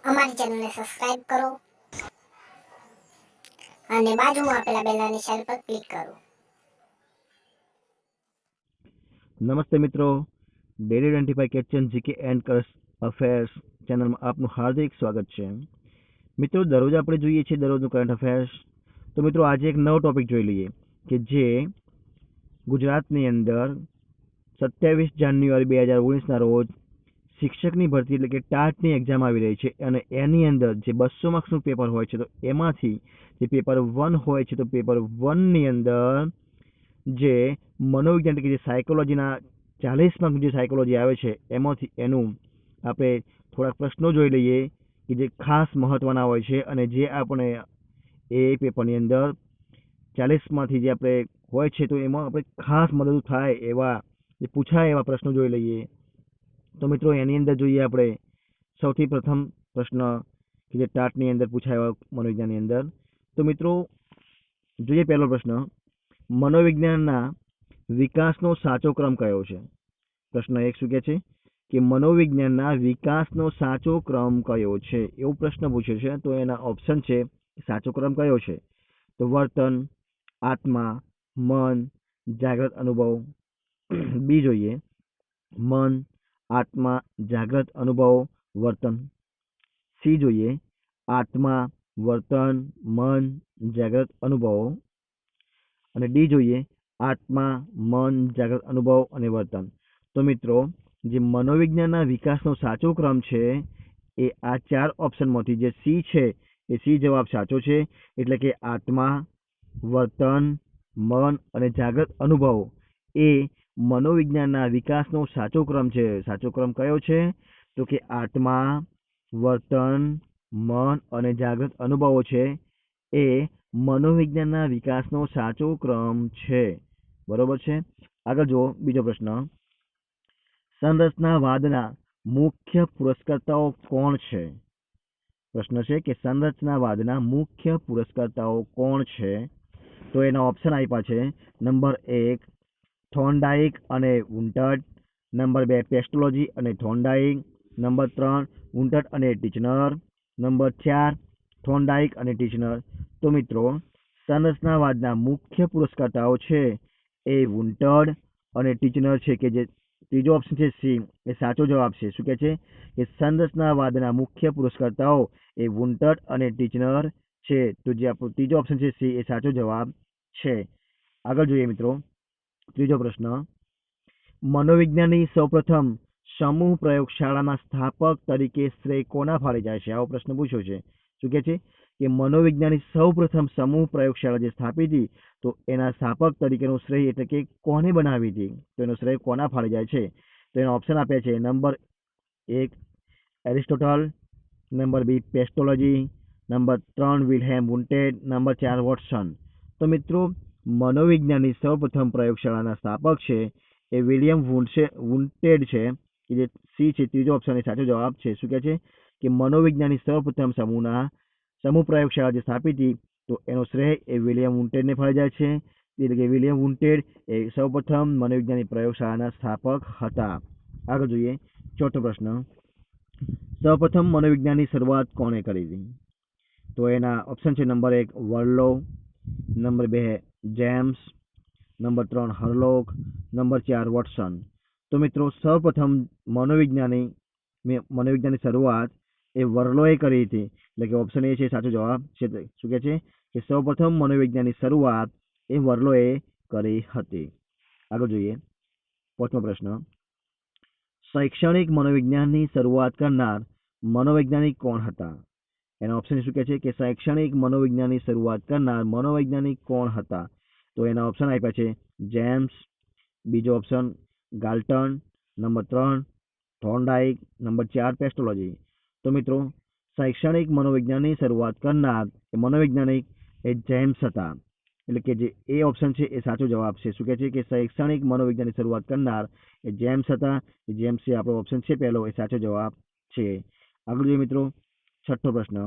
અમારી ચેનલને સબસ્ક્રાઇબ કરો અને બાજુમાં આપેલા બેલના નિશાન પર ક્લિક કરો. નમસ્તે મિત્રો, daily 25 question GK end current affairs ચેનલમાં આપનું હાર્દિક સ્વાગત છે. મિત્રો, દરરોજ આપણે જોઈએ છીએ દરરોજનું કરંટ અફેર્સ. તો મિત્રો, આજે એક નવો ટોપિક જોઈ લઈએ કે જે ગુજરાતની અંદર 27 જાન્યુઆરી 2019ના રોજ શિક્ષકની ભરતી એટલે કે ટાટની એક્ઝામ આવી રહી છે અને એની અંદર જે 200 માર્ક્સનું પેપર હોય છે તો એમાંથી જે પેપર 1 હોય છે તો પેપર 1ની અંદર જે મનોવિજ્ઞાન એટલે કે જે સાયકોલોજીના 40 માર્કનું જે સાયકોલોજી આવે છે એમાંથી એનું આપણે થોડાક પ્રશ્નો જોઈ લઈએ કે જે ખાસ મહત્વના હોય છે અને જે આપણે એ પેપરની અંદર 40માંથી જે આપણે હોય છે તો એમાં આપણે ખાસ મદદ થાય એવા જે પૂછાય એવા પ્રશ્નો જોઈ લઈએ. તો મિત્રો, એની અંદર જોઈએ આપણે સૌથી પ્રથમ પ્રશ્ન કે જે ટાટની અંદર પૂછાય મનોવિજ્ઞાનની અંદર. તો મિત્રો, જોઈએ પહેલો પ્રશ્ન, મનોવિજ્ઞાનના વિકાસનો સાચો ક્રમ કયો છે? પ્રશ્ન 1 શું કહે છે કે મનોવિજ્ઞાનના વિકાસનો સાચો ક્રમ કયો છે, એવો પ્રશ્ન પૂછ્યો છે. તો એના ઓપ્શન છે સાચો ક્રમ કયો છે? તો વર્તન, આત્મા, મન, જાગ્રત અનુભવ. બી જોઈએ મન, આત્મા, જાગ્રત અનુભવ, વર્તન. સી જોઈએ આત્મા, વર્તન, મન, જાગ્રત અનુભવો. અને ડી જોઈએ આત્મા, મન, જાગ્રત અનુભવ અને વર્તન. તો મિત્રો, જે મનોવિજ્ઞાનના વિકાસનો સાચો ક્રમ છે એ આ 4 ઓપ્શનમાંથી જે સી છે એ સી જવાબ સાચો છે. એટલે કે આત્મા, વર્તન, મન અને જાગ્રત અનુભવ એ મનોવિજ્ઞાનના વિકાસનો સાચો ક્રમ છે. સાચો ક્રમ કયો છે? તો કે આત્મા, વર્તન, મન અને જાગ્રત અનુભવો છે એ મનોવિજ્ઞાનના વિકાસનો સાચો ક્રમ છે. બરોબર છે. આગળ જો બીજો પ્રશ્ન, સંરચનાવાદના મુખ્ય પુરસ્કર્તાઓ કોણ છે? પ્રશ્ન છે કે સંરચનાવાદના મુખ્ય પુરસ્કર્તાઓ કોણ છે? તો એના ઓપ્શન આપ્યા છે. નંબર 1 થોર્નડાઇક અને વુન્ટર્ડ, નંબર 2 પેસ્ટોલોજી અને થોર્નડાઇક, નંબર 3 વુન્ટર્ડ અને ટીચનર, નંબર 4 થોર્નડાઇક અને ટીચનર. તો મિત્રો, સંરચનાવાદના મુખ્ય પુરસ્કર્તાઓ છે એ વુન્ટર્ડ અને ટીચનર છે. કે જે ત્રીજો ઓપ્શન છે સી એ સાચો જવાબ છે. શું કહે છે કે સંરચનાવાદના મુખ્ય પુરસ્કર્તાઓ એ વુન્ટર્ડ અને ટીચનર છે. તો જે આપણો ત્રીજો ઓપ્શન છે સી એ સાચો જવાબ છે. આગળ જોઈએ મિત્રો, ત્રીજો પ્રશ્ન, મનોવિજ્ઞાનની સૌપ્રથમ સમૂહ પ્રયોગશાળાના સ્થાપક તરીકે શ્રેય કોના ફાળે જાય છે? આવો પ્રશ્ન પૂછ્યો છે. શું કહે છે કે મનોવિજ્ઞાનની સૌપ્રથમ સમૂહ પ્રયોગશાળા જે સ્થાપી હતી તો એના સ્થાપક તરીકેનો શ્રેય એટલે કે કોને બનાવી હતી તો એનો શ્રેય કોના ફાળે જાય છે? તો એના ઓપ્શન આપ્યા છે. Number 1 Aristotle, number 2 Pestalozzi, number 3 Wilhelm Wundt, number 4 Watson. તો મિત્રો, મનોવિજ્ઞાનની સૌપ્રથમ પ્રયોગશાળાના સ્થાપક છે એ વિલિયમ વુન્ટેડ છે. કે જે સી છે ત્રીજો ઓપ્શન એ સાચો જવાબ છે. શું કહે છે કે મનોવિજ્ઞાનની સૌપ્રથમ સમૂહ પ્રયોગશાળા જે સ્થાપી હતી તો એનો શ્રેય એ વિલિયમ વુન્ટેડને ફાળે જાય છે. એટલે કે વિલિયમ વુન્ટેડ એ સૌપ્રથમ મનોવિજ્ઞાનની પ્રયોગશાળાના સ્થાપક હતા. આગળ જોઈએ ચોથો પ્રશ્ન, સૌપ્રથમ મનોવિજ્ઞાનની શરૂઆત કોણે કરી હતી? તો એના ઓપ્શન છે. નંબર 1 વર્લો, number 2 James, number 3 Hurlock, number 4 Watson. તો મિત્રો, સૌપ્રથમ મનોવિજ્ઞાનની શરૂઆત એ વર્લોએ કરી હતી. એટલે કે ઓપ્શન એ છે સાચો જવાબ છે. શું કહે છે કે સૌપ્રથમ મનોવિજ્ઞાનની શરૂઆત એ વર્લોએ કરી હતી. આગળ જોઈએ પાંચમો પ્રશ્ન, શૈક્ષણિક મનોવિજ્ઞાનની શરૂઆત કરનાર મનોવૈજ્ઞાનિક કોણ હતા? એના ઓપ્શન શું કહે છે કે શૈક્ષણિક મનોવિજ્ઞાનની શરૂઆત કરનાર મનોવૈજ્ઞાનિક કોણ હતા? તો એના ઓપ્શન આપ્યા છે. જેમ્સ, બીજો ઓપ્શન ગાલ્ટન, નંબર 3 થોર્નડાઇક, નંબર 4 પેસ્ટોલોજી. તો મિત્રો, શૈક્ષણિક મનોવિજ્ઞાનની શરૂઆત કરનાર મનોવૈજ્ઞાનિક એ જેમ્સ હતા. એટલે કે જે એ ઓપ્શન છે એ સાચો જવાબ છે. શું કહે છે કે શૈક્ષણિક મનોવિજ્ઞાનની શરૂઆત કરનાર એ જેમ્સ હતા. જેમ્સ એ આપણો ઓપ્શન છે પહેલો એ સાચો જવાબ છે. આગળ જોઈએ મિત્રો, છઠ્ઠો પ્રશ્ન,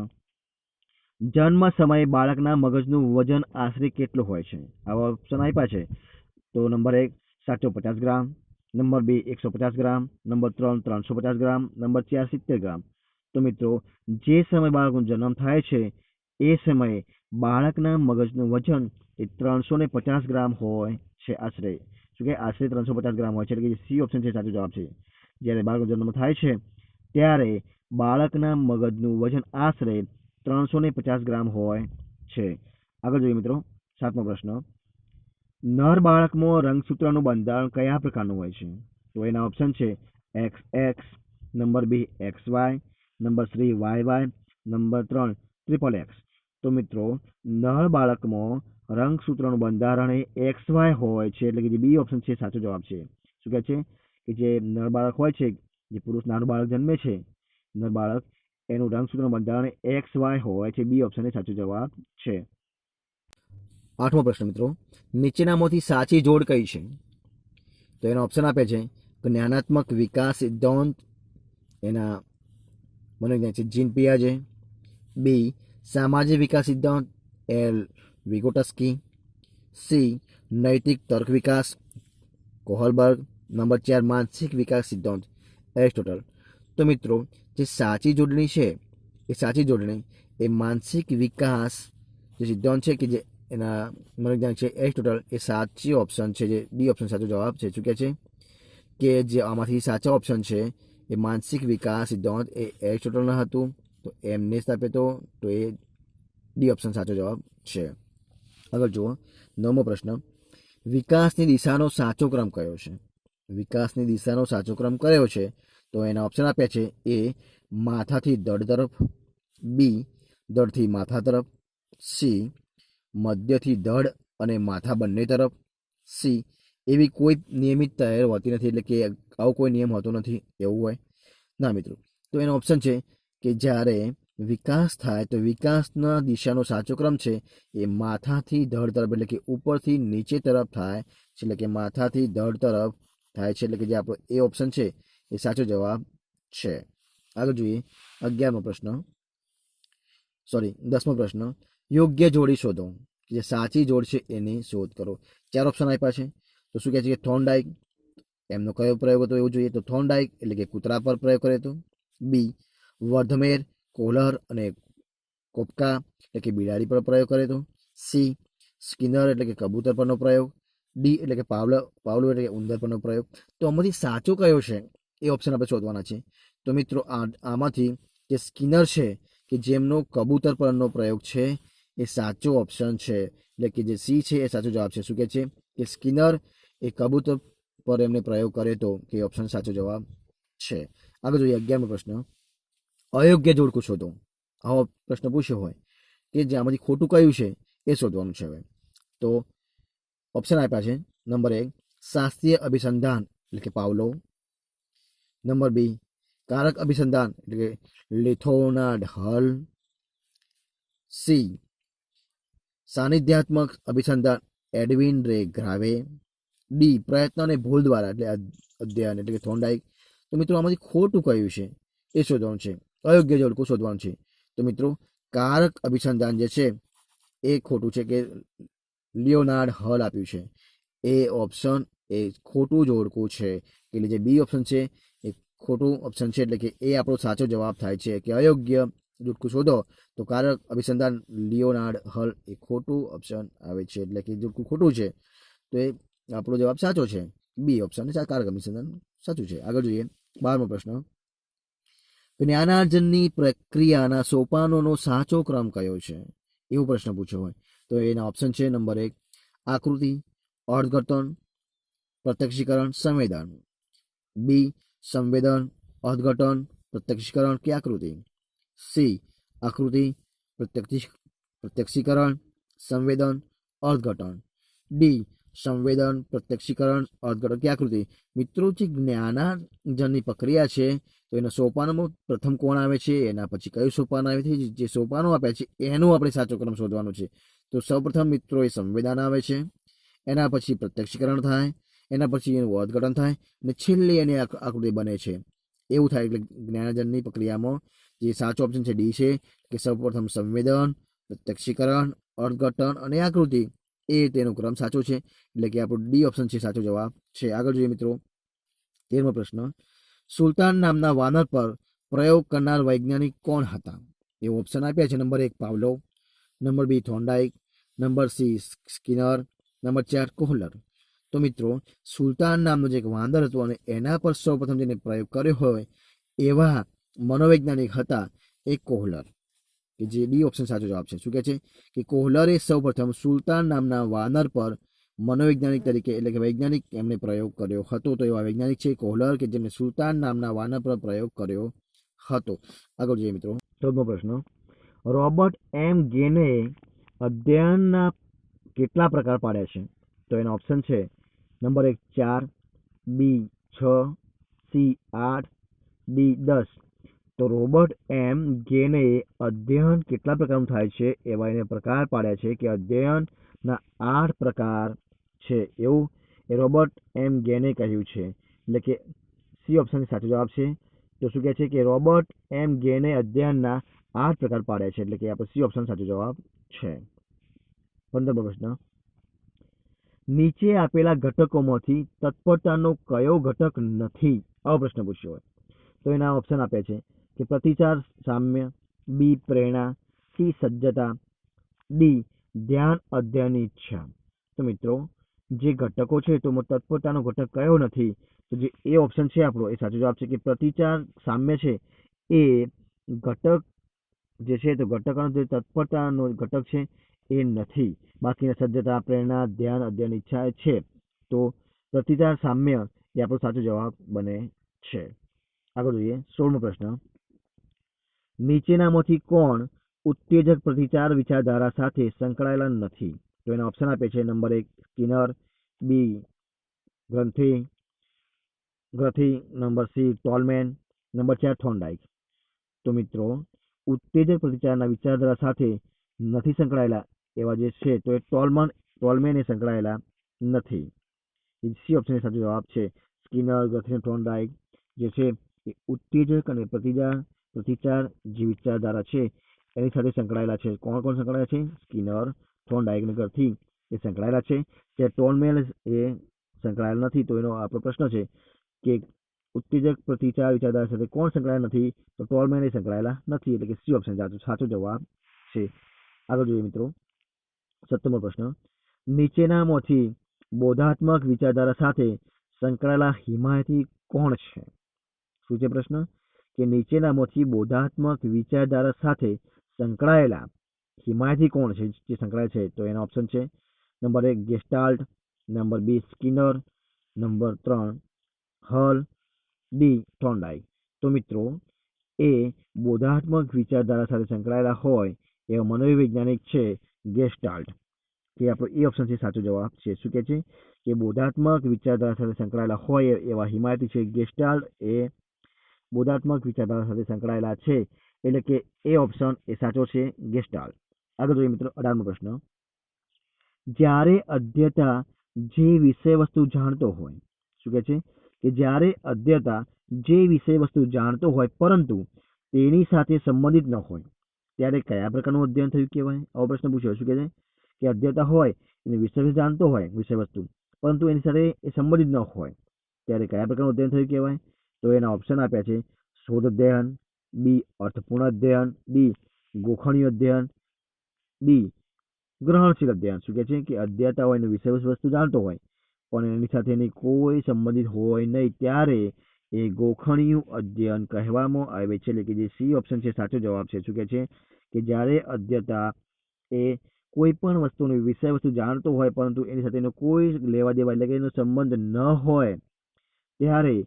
જન્મ સમયે બાળકના મગજનું વજન આશરે કેટલું હોય છે? આવા ઓપ્શન આપ્યા છે. તો નંબર 1 750 ગ્રામ, નંબર 2 150 ગ્રામ, નંબર 3 350 ગ્રામ, નંબર 4 70 ગ્રામ. તો મિત્રો જે સમયે બાળકનો જન્મ થાય છે એ સમયે બાળકના મગજનું વજન એ 350 ગ્રામ હોય છે આશરે. શું કે આશરે 350 ગ્રામ હોય છે, એટલે કે સી ઓપ્શન છે સાચો જવાબ છે. જ્યારે બાળકનો જન્મ થાય છે ત્યારે બાળકના મગજનું વજન આશરે 350 ગ્રામ હોય છે. આગળ જોઈએ મિત્રો, 7મો પ્રશ્ન. નર બાળકમાં રંગસૂત્રનું બંધારણ કયા પ્રકારનું હોય છે? તો એના ઓપ્શન છે XX, number B XY, number 3 YY, number 3 XXX. તો મિત્રો નર બાળકમાં રંગસૂત્રનું બંધારણ એ XY હોય છે, એટલે કે જે બી ઓપ્શન છે સાચો જવાબ છે. શું કહે છે કે જે નર બાળક હોય છે, જે પુરુષ નાનું બાળક જન્મે છે, નર બાળક, એનું રંગસૂત્રનું બંધારણ XY હોય છે. બી ઓપ્શન એ સાચો જવાબ છે. 8મો પ્રશ્ન મિત્રો, નીચેનામાંથી સાચી જોડ કઈ છે? તો એના ઓપ્શન આપે છે જ્ઞાનાત્મક વિકાસ સિદ્ધાંત, એના મનોવિજ્ઞાન છે જીન પિયાજે. બી સામાજિક વિકાસ સિદ્ધાંત, એલ વિગોટસ્કી. સી નૈતિક તર્ક વિકાસ, કોહલબર્ગ. નંબર 4 માનસિક વિકાસ સિદ્ધાંત, એરિસ્ટોટલ. તો મિત્રો જે સાચી જોડણી છે એ સાચી જોડણી એ માનસિક વિકાસ જે સિદ્ધાંત છે કે જે એના મનોવિજ્ઞાન છે એરિસ્ટોટલ, એ સાચી ઓપ્શન છે, જે ડી ઓપ્શન સાચો જવાબ છે. શું કહે છે કે જે આમાંથી સાચા ઓપ્શન છે એ માનસિક વિકાસ સિદ્ધાંત એ એરિસ્ટોટલના હતું, તો એમને સ્થાપે તો એ ડી ઓપ્શન સાચો જવાબ છે. આગળ જુઓ, 9મો પ્રશ્ન. વિકાસની દિશાનો સાચો ક્રમ કયો છે? વિકાસની દિશાનો સાચો ક્રમ કયો છે? તો એના ઓપ્શન આપ્યા છે એ માથાથી ધડ તરફ, બી ધડથી માથા તરફ, સી મધ્યથી ધડ અને માથા બંને તરફ, સી એવી કોઈ નિયમિત તૈયાર હોતી નથી, એટલે કે આવો કોઈ નિયમ હોતો નથી એવું હોય ના મિત્રો. તો એનો ઓપ્શન છે કે જ્યારે વિકાસ થાય તો વિકાસના દિશાનો સાચો ક્રમ છે એ માથાથી ધડ તરફ, એટલે કે ઉપરથી નીચે તરફ થાય છે, એટલે કે માથાથી ધડ તરફ થાય છે, એટલે કે જે આપણો એ ઓપ્શન છે એ સાચો જવાબ છે. આગળ જોઈએ 11મો પ્રશ્ન, 10મો પ્રશ્ન. યોગ્ય જોડી શોધો, કે જે સાચી જોડ છે એની શોધ કરો. 4 ઓપ્શન આપ્યા છે. તો શું કહે છે કે થોર્નડાઈક, એમનો કયો પ્રયોગ હતો એવું જોઈએ. તો થોર્નડાઈક એટલે કે કૂતરા પર પ્રયોગ કર્યો હતો. બી વર્ધમેર, કોહલર અને કોપકા એટલે કે બિલાડી પર પ્રયોગ કર્યો હતો. સી સ્કિનર એટલે કે કબૂતર પરનો પ્રયોગ. ડી એટલે કે પાવલો એટલે કે ઉંદર પરનો પ્રયોગ. તો આમાંથી સાચો કયો છે એ ઓપ્શન આપણે શોધવાના છે. તો મિત્રો આમાંથી જે સ્કિનર છે કે જેમનો કબૂતર પરનો પ્રયોગ છે એ સાચો ઓપ્શન છે, એટલે કે જે સી છે એ સાચો જવાબ છે. શું કહે છે કે સ્કિનર એ કબૂતર પર એમને પ્રયોગ કર્યો હતો, કે ઓપ્શન સાચો જવાબ છે. આગળ જોઈએ 11મો પ્રશ્ન. અયોગ્ય જોડકું શોધો. આવો પ્રશ્ન પૂછ્યો હોય કે જે આમાંથી ખોટું કયું છે એ શોધવાનું છે. હવે તો ઓપ્શન આપ્યા છે. નંબર 1 શાસ્ત્રીય અભિસંધાન એટલે કે પાવલો. નંબર બી કારક અભિસંધાન એટલે કે લેથોનાર્ડ હલ. સી સાનિધ્યાત્મક અભિસંધાન એડવિન રે ગ્રાવે. ડી પ્રયત્ન અને ભૂલ દ્વારા એટલે અધ્યયન એટલે કે થોર્નડાઈક. તો મિત્રો આમાંથી ખોટું કયું છે એ શોધવાનું છે, અયોગ્ય જોડકું શોધવાનું છે. તો મિત્રો કારક અભિસંધાન જે છે એ ખોટું છે, કે લિયોનાર્ડ હલ આપ્યું છે એ ઓપ્શન એ ખોટું જોડકું છે, એટલે જે બી ઓપ્શન છે એ ખોટું ઓપ્શન છે, એટલે કે એ આપણો સાચો જવાબ થાય છે. કે અયોગ્ય જોડકું શોધો તો કારક અભિસંધાન લિયોનાર્ડ હલ એ ખોટું ઓપ્શન આવે છે, એટલે કે જોડકું ખોટું છે, તો એ આપણો જવાબ સાચો છે. બી ઓપ્શન કારક અભિસંધાન સાચું છે. આગળ જોઈએ 12મો પ્રશ્ન. જ્ઞાનાર્જનની પ્રક્રિયાના સોપાનોનો સાચો ક્રમ કયો છે? એવો પ્રશ્ન પૂછ્યો હોય તો એના ઓપ્શન છે. નંબર 1 આકૃતિ, અર્થઘટન, પ્રત્યક્ષીકરણ, સંવેદન. બી સંવેદન, અર્થઘટન, પ્રત્યક્ષીકરણ કે આકૃતિ. સી આકૃતિ, પ્રત્યક્ષીકરણ, સંવેદન, અર્થઘટન. ડી સંવેદન, પ્રત્યક્ષીકરણ, અર્થઘટન કે આકૃતિ. મિત્રો જે જ્ઞાનાર્જનની પ્રક્રિયા છે તો એના સોપાનમાં પ્રથમ કોણ આવે છે, એના પછી કયું સોપાન આવે છે, જે સોપાનો આપ્યા છે એનો આપણે સાચો ક્રમ શોધવાનો છે. તો સૌપ્રથમ મિત્રો એ સંવેદન આવે છે, એના પછી પ્રત્યક્ષીકરણ થાય, એના પછી એનું અર્થઘટન થાય અને છેલ્લે એની આકૃતિ બને છે. એવું થાય. એટલે જ્ઞાનાર્જનની પ્રક્રિયામાં જે સાચો ઓપ્શન છે ડી છે, કે સૌપ્રથમ સંવેદન, પ્રત્યક્ષીકરણ, અર્થઘટન અને આકૃતિ, એ તેનો ક્રમ સાચો છે, એટલે કે આપણો ડી ઓપ્શન છે સાચો જવાબ છે. આગળ જોઈએ મિત્રો 13મો પ્રશ્ન. સુલતાન નામના વાનર પર પ્રયોગ કરનાર વૈજ્ઞાનિક કોણ હતા? એ ઓપ્શન આપ્યા છે. Number 1 Pavlov, number 2 Thorndike, number C Skinner, number 4 Kohler. તો મિત્રો સુલતાન નામનું જે એક વાંદર હતું અને એના પર સૌપ્રથમ જેને પ્રયોગ કર્યો હોય એવા મનોવૈજ્ઞાનિક હતા એ કોહલર, કે જે ડી ઓપ્શન સાચો જવાબ છે. શું કહે છે કે કોહલરે સૌપ્રથમ સુલતાન નામના વાનર પર મનોવૈજ્ઞાનિક તરીકે એટલે કે વૈજ્ઞાનિક એમણે પ્રયોગ કર્યો હતો. તો એવા વૈજ્ઞાનિક છે કોહલર કે જેમણે સુલતાન નામના વાનર પર પ્રયોગ કર્યો હતો. આગળ જોઈએ મિત્રો. ચૌદમો પ્રશ્ન. રોબર્ટ એમ ગેને અધ્યયનના કેટલા પ્રકાર પાડ્યા છે? તો એના ઓપ્શન છે. નંબર 1 4, બી 6, સી 8, ડી 10. તો રોબર્ટ એમ ગેને અધ્યયન કેટલા પ્રકારનું થાય છે એવા એને પ્રકાર પાડ્યા છે કે અધ્યયનના 8 પ્રકાર છે એવું એ રોબર્ટ એમ ગેને કહ્યું છે. એટલે કે સી ઓપ્શન સાચો જવાબ છે. તો શું કહે છે કે રોબર્ટ એમ ગેને અધ્યયનના 8 પ્રકાર પાડ્યા છે. એટલે કે આપણો સી ઓપ્શન સાચો જવાબ છે. 15મો પ્રશ્ન. નીચે આપેલા ઘટકોમાંથી તત્પરતાનો કયો ઘટક નથી? આવો પ્રશ્ન પૂછ્યો હોય તો એના ઓપ્શન આપ્યા છે કે પ્રતિચાર સામ્ય, બી પ્રેરણા, સી સજ્જતા, ડી ધ્યાન અધ્યયનની ઈચ્છા. તો મિત્રો જે ઘટકો છે તો તત્પરતાનો ઘટક કયો નથી? તો જે એ ઓપ્શન છે આપણો એ સાચો જવાબ છે કે પ્રતિચાર સામ્ય છે એ ઘટક જે છે તો ઘટકનો જે તત્પરતાનો ઘટક છે એ નથી. બાકીના સજ્જતા, પ્રેરણા, ધ્યાન અધ્યયન ઈચ્છા છે. તો પ્રતિચાર સામ્ય એ આપણો સાચો જવાબ બને છે. આગળ જોઈએ. 16મો પ્રશ્ન. નીચેનામાંથી કોણ ઉત્તેજક પ્રતિચાર વિચારધારા સાથે સંકળાયેલા નથી? તો એના ઓપ્શન આપે છે. નંબર 1 સ્કિનર, બી ગ્રંથી, નંબર સી ટોલમેન, નંબર 4 થોર્નડાઇક. તો મિત્રો ઉત્તેજક પ્રતિચારના વિચારધારા સાથે નથી સંકળાયેલા એવા જે છે તો એ ટોલમેન એ સંકળાયેલા નથી. સી ઓપ્શન સાચો જવાબ છે. સ્કિનર, ગ્રંથી, થોર્નડાઇક જે છે એ ઉત્તેજક અને પ્રતિચાર જે વિચારધારા છે એની સાથે સંકળાયેલા છે. કોણ કોણ સંકળાયેલા છે? સ્કિનર, થોર્નડાઇક અને ગ્રંથી એ સંકળાયેલા છે. તે ટોલમેન એ સંકળાયેલા નથી. તો એનો આપણો પ્રશ્ન છે કે ઉત્તેજક પ્રતિચાર વિચારધારા સાથે કોણ સંકળાયેલા નથી? તો ટોલમેન એ સંકળાયેલા નથી. એટલે કે સી ઓપ્શન સાચો જવાબ છે. આગળ જોઈએ મિત્રો. 17મો પ્રશ્ન. નીચેનામાંથી બોધાત્મક વિચારધારા સાથે સંકળાયેલા હિમાયતી કોણ છે? શું છે પ્રશ્ન? કે નીચેનામાંથી બોધાત્મક વિચારધારા સાથે સંકળાયેલા હિમાયતી કોણ છે જે સંકળાયેલ છે? તો એના ઓપ્શન છે. Number 1 gestalt, number 2 Skinner, number 3 હલ, ડી થોર્નડાઇક. તો મિત્રો એ બોધાત્મક વિચારધારા સાથે સંકળાયેલા હોય એવા મનોવૈજ્ઞાનિક છે ગેસ્ટાલ્ટ, કે આપણો એ ઓપ્શન છે સાચો જવાબ છે. શું કહે છે કે બોધાત્મક વિચારધારા સાથે સંકળાયેલા હોય એવા હિમાયતી છે ગેસ્ટાલ્ટ એ બોધાત્મક વિચારધારા સાથે સંકળાયેલા છે. એટલે કે એ ઓપ્શન એ સાચો છે, ગેસ્ટાલ્ટ. આગળ જોઈએ મિત્રો. 18મો પ્રશ્ન. જ્યારે અધ્યતા જે વિષય વસ્તુ જાણતો હોય, શું કહે છે કે જ્યારે અધ્યતા જે વિષય વસ્તુ જાણતો હોય પરંતુ તેની સાથે સંબંધિત ન હોય ત્યારે કયા પ્રકારનું અધ્યયન થયું કહેવાય? આવો પ્રશ્ન પૂછ્યો. શું કહે છે કે અધ્યતા હોય એને વિષય જાણતો હોય વિષય વસ્તુ પરંતુ એની સાથે એ સંબંધિત ન હોય ત્યારે કયા પ્રકારનું અધ્યયન થયું કહેવાય? તો એના ઓપ્શન આપ્યા છે. શોધ અધ્યયન, બી અર્થપૂર્ણ અધ્યયન, ડી ગોખણીય અધ્યયન, ડી ગ્રહણશીલ અધ્યયન. શું કહે છે કે અધ્યતા હોય એની વિષય વસ્તુ જાણતો હોય પણ એની સાથે એની કોઈ સંબંધિત હોય નહીં ત્યારે એ ગોખણીયું અધ્યયન કહેવામાં આવે છે. એટલે કે જે સી ઓપ્શન છે સાચો જવાબ છે. શું કહે છે કે જ્યારે અધ્યતા એ કોઈ પણ વસ્તુની વિષય વસ્તુ જાણતો હોય પરંતુ એની સાથે એનો કોઈ લેવા દેવા એટલે કે એનો સંબંધ ન હોય ત્યારે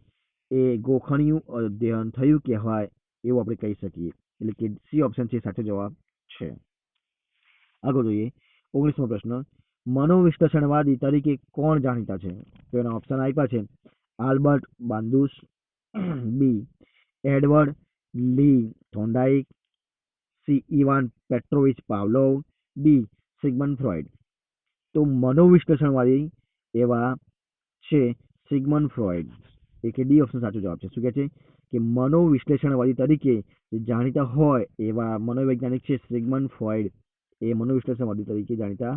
એ ગોખણીયું અધ્યયન થયું કહેવાય એવું આપણે કહી શકીએ. એટલે કે સી ઓપ્શન છે સાચો જવાબ છે. આગળ જોઈએ. 19મો પ્રશ્ન. મનોવિશ્લેષણવાદી તરીકે કોણ જાણીતા છે? તો એના ઓપ્શન આપ્યા છે. Albert બાંદુસ, B Edward Lee Thorndike, C Ivan Petrovich Pavlov, D Sigmund Freud. તો મનોવિશ્લેષણવાદી એવા છે સિગમન્ડ ફ્રોઇડ. એ કે ડી ઓપ્શન સાચો જવાબ છે. શું કહે છે કે મનોવિશ્લેષણવાદી તરીકે જાણીતા હોય એવા મનોવૈજ્ઞાનિક છે સિગમન્ડ ફ્રોઇડ એ મનોવિશ્લેષણવાદી તરીકે જાણીતા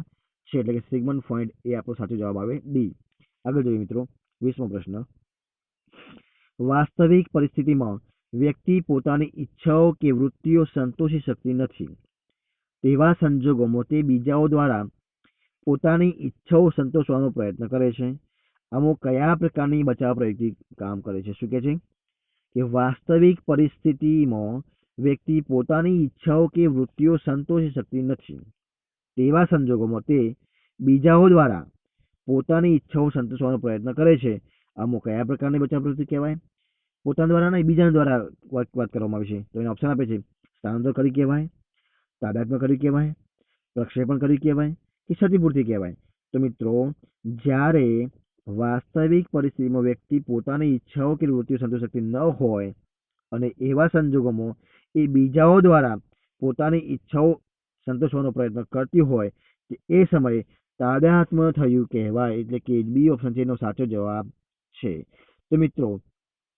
છે. એટલે કે સિગમન્ડ ફ્રોઇડ એ આપણો સાચો જવાબ આવે, ડી. આગળ જોઈએ મિત્રો. 20મો પ્રશ્ન. વાસ્તવિક પરિસ્થિતિમાં વ્યક્તિ પોતાની ઈચ્છાઓ કે વૃત્તિઓ સંતોષી શકતી નથી તેવા સંજોગોમાં તે બીજાઓ દ્વારા પોતાની ઈચ્છાઓ સંતોષવાનો પ્રયત્ન કરે છે. અમુક કયા પ્રકારની બચાવ પ્રવૃત્તિ કામ કરે છે? શું કહે છે કે વાસ્તવિક પરિસ્થિતિમાં વ્યક્તિ પોતાની ઈચ્છાઓ કે વૃત્તિઓ સંતોષી શકતી નથી તેવા સંજોગોમાં તે બીજાઓ દ્વારા પોતાની ઈચ્છાઓ સંતોષવાનો પ્રયત્ન કરે છે. અમુક કયા પ્રકારની બચાવ પ્રવૃત્તિ કહેવાય? પોતાના દ્વારા નહીં, બીજા દ્વારા વાત કરવામાં આવે છે. તો એને ઓપ્શન આપે છે: સ્થાનાંતર કરી કહેવાય, તાદાત્મ્ય કરી કહેવાય, પ્રક્ષેપણ કરી કહેવાય કે ક્ષતિપૂર્તિ કહેવાય. તો મિત્રો, જ્યારે વાસ્તવિક પરિસ્થિતિમાં વ્યક્તિ પોતાની ઈચ્છાઓ કે વૃત્તિઓ સંતોષી શકતી ન હોય અને એવા સંજોગોમાં એ બીજાઓ દ્વારા પોતાની ઈચ્છાઓ સંતોષવાનો પ્રયત્ન કરતી હોય કે એ સમયે તાદાત્મ્ય થયું કહેવાય. એટલે કે બી ઓપ્શન છે એનો સાચો જવાબ છે. તો મિત્રો,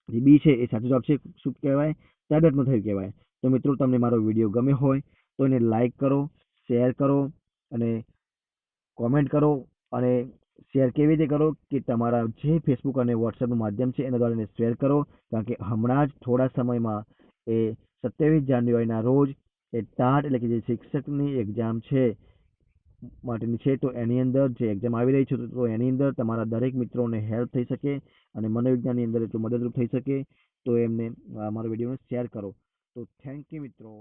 જે બી છે એ સાચો જવાબ છે. શું કહેવાય? તાદાત્મ્ય થયું કહેવાય. તો મિત્રો, તમને મારો વિડીયો ગમ્યો હોય તો એને લાઈક કરો, શેર કરો અને કોમેન્ટ કરો. અને શેર કેવી રીતે કરો કે તમારા જે ફેસબુક અને વોટ્સએપનું માધ્યમ છે એના દ્વારા એને શેર કરો. કારણ કે હમણાં જ થોડા સમયમાં એ 27 જાન્યુઆરીના રોજ એ ટાટ એટલે કે જે શિક્ષકની એક્ઝામ છે માટેની છે, તો એની અંદર જે એક્ઝામ આવી રહી છે તો એની અંદર તમારા દરેક મિત્રોને હેલ્પ થઈ શકે અને મનોવિજ્ઞાનની અંદર એટલું મદદરૂપ થઈ શકે તો એમને મારો વિડીયોને શેર કરો. તો થેન્ક યુ મિત્રો.